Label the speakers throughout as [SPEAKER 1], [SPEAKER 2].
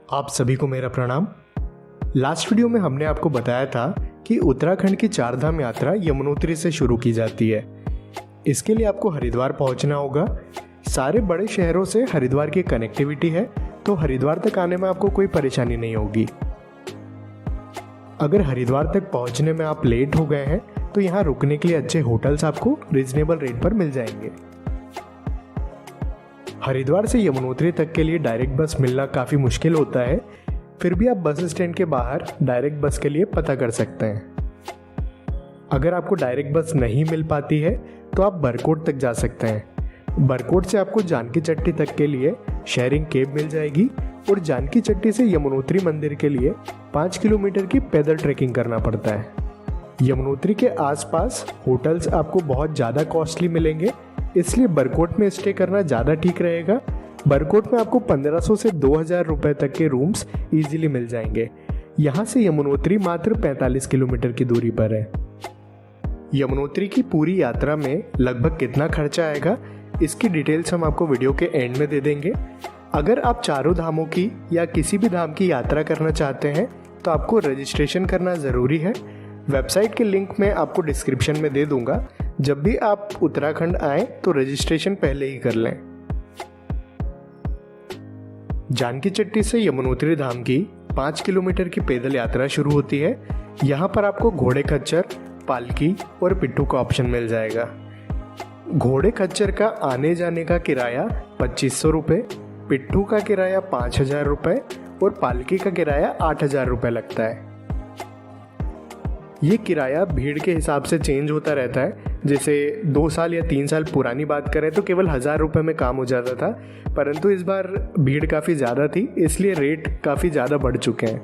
[SPEAKER 1] आप सभी को मेरा प्रणाम। लास्ट वीडियो में हमने आपको बताया था कि उत्तराखंड की चारधाम यात्रा यमुनोत्री से शुरू की जाती है। इसके लिए आपको हरिद्वार पहुंचना होगा। सारे बड़े शहरों से हरिद्वार की कनेक्टिविटी है, तो हरिद्वार तक आने में आपको कोई परेशानी नहीं होगी। अगर हरिद्वार तक पहुंचने में आप लेट हो गए हैं तो यहाँ रुकने के लिए अच्छे होटल्स आपको रीजनेबल रेट पर मिल जाएंगे। हरिद्वार से यमुनोत्री तक के लिए डायरेक्ट बस मिलना काफ़ी मुश्किल होता है, फिर भी आप बस स्टैंड के बाहर डायरेक्ट बस के लिए पता कर सकते हैं। अगर आपको डायरेक्ट बस नहीं मिल पाती है तो आप बरकोट तक जा सकते हैं। बरकोट से आपको जानकी चट्टी तक के लिए शेयरिंग कैब मिल जाएगी और जानकी चट्टी से यमुनोत्री मंदिर के लिए 5 किलोमीटर की पैदल ट्रैकिंग करना पड़ता है। यमुनोत्री के आसपास होटल्स आपको बहुत ज़्यादा कॉस्टली मिलेंगे, इसलिए बरकोट में स्टे करना ज़्यादा ठीक रहेगा। बरकोट में आपको 1500 से 2000 रुपए तक के रूम्स इजीली मिल जाएंगे। यहाँ से यमुनोत्री मात्र 45 किलोमीटर की दूरी पर है। यमुनोत्री की पूरी यात्रा में लगभग कितना खर्चा आएगा, इसकी डिटेल्स हम आपको वीडियो के एंड में दे देंगे। अगर आप चारों धामों की या किसी भी धाम की यात्रा करना चाहते हैं तो आपको रजिस्ट्रेशन करना ज़रूरी है। वेबसाइट के लिंक मैं आपको डिस्क्रिप्शन में दे दूंगा। जब भी आप उत्तराखंड आएं तो रजिस्ट्रेशन पहले ही कर लें। जानकी चट्टी से यमुनोत्री धाम की 5 किलोमीटर की पैदल यात्रा शुरू होती है। यहाँ पर आपको घोड़े खच्चर, पालकी और पिट्ठू का ऑप्शन मिल जाएगा। घोड़े खच्चर का आने जाने का किराया 2500 रुपये, पिट्ठू का किराया 5000 रुपये और पालकी का किराया 8000 रुपये लगता है। ये किराया भीड़ के हिसाब से चेंज होता रहता है। जैसे 2 साल या 3 साल पुरानी बात करें तो केवल 1000 रुपये में काम हो जाता था, परंतु इस बार भीड़ काफ़ी ज़्यादा थी, इसलिए रेट काफ़ी ज़्यादा बढ़ चुके हैं।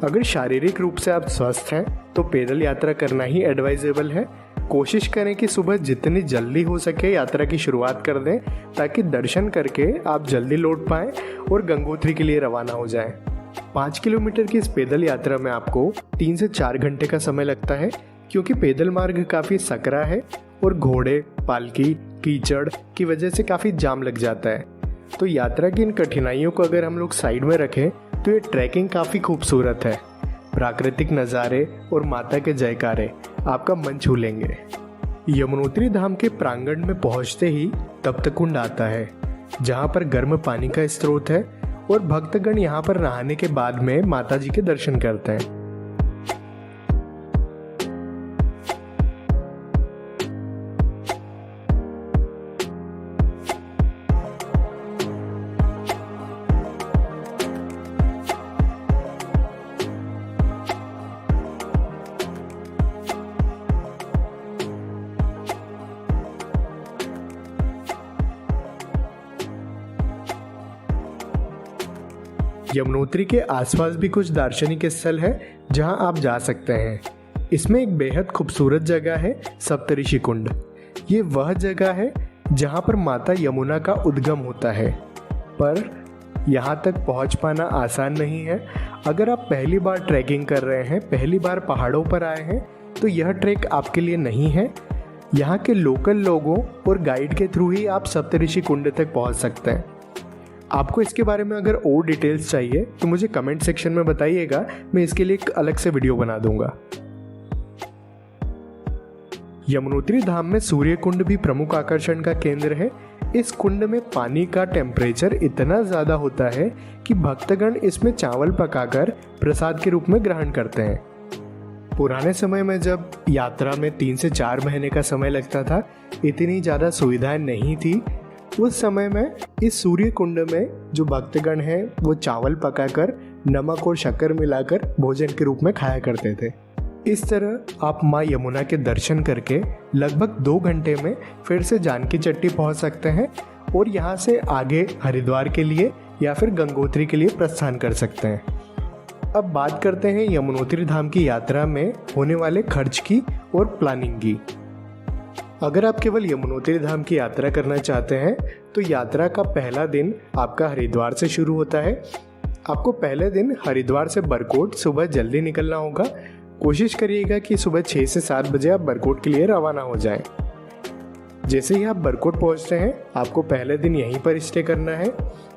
[SPEAKER 1] अगर शारीरिक रूप से आप स्वस्थ हैं तो पैदल यात्रा करना ही एडवाइजेबल है। कोशिश करें कि सुबह जितनी जल्दी हो सके यात्रा की शुरुआत कर दें, ताकि दर्शन करके आप जल्दी लौट पाएँ और गंगोत्री के लिए रवाना हो जाएं। 5 किलोमीटर की इस पैदल यात्रा में आपको 3 से 4 घंटे का समय लगता है, क्योंकि पैदल मार्ग काफ़ी सकरा है और घोड़े, पालकी, कीचड़ की वजह से काफ़ी जाम लग जाता है। तो यात्रा की इन कठिनाइयों को अगर हम लोग साइड में रखें तो ये ट्रैकिंग काफ़ी खूबसूरत है। प्राकृतिक नज़ारे और माता के जयकारे आपका मन छू लेंगे। यमुनोत्री धाम के प्रांगण में पहुंचते ही तप्त कुंड आता है, जहां पर गर्म पानी का स्रोत है और भक्तगण यहाँ पर नहाने के बाद में माता जी के दर्शन करते हैं। यमुनोत्री के आसपास भी कुछ दार्शनिक स्थल है जहां आप जा सकते हैं। इसमें एक बेहद खूबसूरत जगह है सप्तऋषि कुंड। ये वह जगह है जहां पर माता यमुना का उद्गम होता है, पर यहां तक पहुंच पाना आसान नहीं है। अगर आप पहली बार ट्रैकिंग कर रहे हैं, पहली बार पहाड़ों पर आए हैं, तो यह ट्रैक आपके लिए नहीं है। यहाँ के लोकल लोगों और गाइड के थ्रू ही आप सप्तऋषि कुंड तक पहुँच सकते हैं। आपको इसके बारे में अगर और डिटेल्स चाहिए तो मुझे कमेंट सेक्शन में बताइएगा, मैं इसके लिए एक अलग से वीडियो बना दूंगा। यमुनोत्री धाम में सूर्य कुंड भी प्रमुख आकर्षण का केंद्र है। इस कुंड में पानी का टेम्परेचर इतना ज़्यादा होता है कि भक्तगण इसमें चावल पकाकर प्रसाद के रूप में ग्रहण करते हैं। पुराने समय में जब यात्रा में 3 से 4 महीने का समय लगता था, इतनी ज़्यादा सुविधाएं नहीं थी। उस समय में इस सूर्य कुंड में जो भक्तगण हैं वो चावल पकाकर नमक और शक्कर मिलाकर भोजन के रूप में खाया करते थे। इस तरह आप माँ यमुना के दर्शन करके लगभग 2 घंटे में फिर से जानकी चट्टी पहुँच सकते हैं और यहाँ से आगे हरिद्वार के लिए या फिर गंगोत्री के लिए प्रस्थान कर सकते हैं। अब बात करते हैं यमुनोत्री धाम की यात्रा में होने वाले खर्च की और प्लानिंग की। अगर आप केवल यमुनोत्री धाम की यात्रा करना चाहते हैं तो यात्रा का पहला दिन आपका हरिद्वार से शुरू होता है। आपको पहले दिन हरिद्वार से बरकोट सुबह जल्दी निकलना होगा। कोशिश करिएगा कि सुबह 6 से 7 बजे आप बरकोट के लिए रवाना हो जाएं। जैसे ही आप बरकोट पहुंचते हैं आपको पहले दिन यहीं पर स्टे करना है,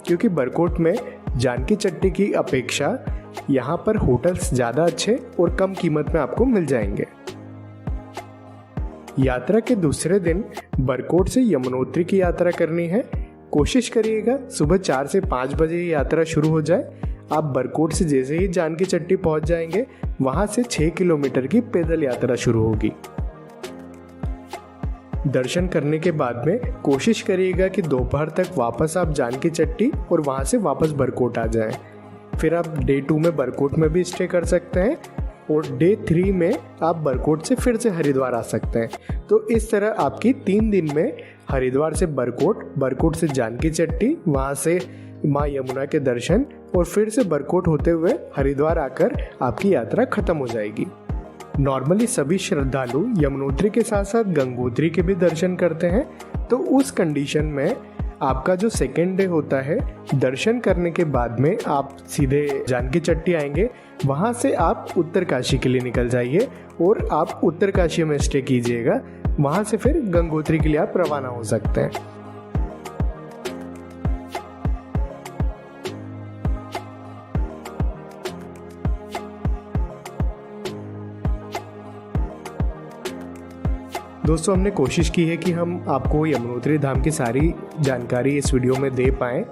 [SPEAKER 1] क्योंकि बरकोट में जानकी चट्टी की अपेक्षा यहाँ पर होटल्स ज़्यादा अच्छे और कम कीमत में आपको मिल जाएंगे। यात्रा के दूसरे दिन बरकोट से यमुनोत्री की यात्रा करनी है। कोशिश करिएगा सुबह 4 से 5 बजे ये यात्रा शुरू हो जाए। आप बरकोट से जैसे ही जानकी चट्टी पहुंच जाएंगे, वहां से 6 किलोमीटर की पैदल यात्रा शुरू होगी। दर्शन करने के बाद में कोशिश करिएगा कि दोपहर तक वापस आप जानकी चट्टी और वहां से वापस बरकोट आ जाएं। फिर आप डे 2 में बरकोट में भी स्टे कर सकते हैं और डे 3 में आप बरकोट से फिर से हरिद्वार आ सकते हैं। तो इस तरह आपकी 3 दिन में हरिद्वार से बरकोट, बरकोट से जानकी चट्टी, वहाँ से माँ यमुना के दर्शन और फिर से बरकोट होते हुए हरिद्वार आकर आपकी यात्रा खत्म हो जाएगी। नॉर्मली सभी श्रद्धालु यमुनोत्री के साथ साथ गंगोत्री के भी दर्शन करते हैं। तो उस कंडीशन में आपका जो सेकेंड डे होता है, दर्शन करने के बाद में आप सीधे जानकी चट्टी आएंगे। वहाँ से आप उत्तरकाशी के लिए निकल जाइए और आप उत्तरकाशी में स्टे कीजिएगा। वहाँ से फिर गंगोत्री के लिए आप रवाना हो सकते हैं। दोस्तों, हमने कोशिश की है कि हम आपको यमुनोत्री धाम की सारी जानकारी इस वीडियो में दे पाएँ।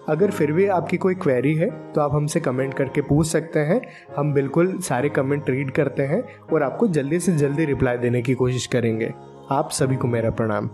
[SPEAKER 1] अगर फिर भी आपकी कोई क्वेरी है तो आप हमसे कमेंट करके पूछ सकते हैं। हम बिल्कुल सारे कमेंट रीड करते हैं और आपको जल्दी से जल्दी रिप्लाई देने की कोशिश करेंगे। आप सभी को मेरा प्रणाम।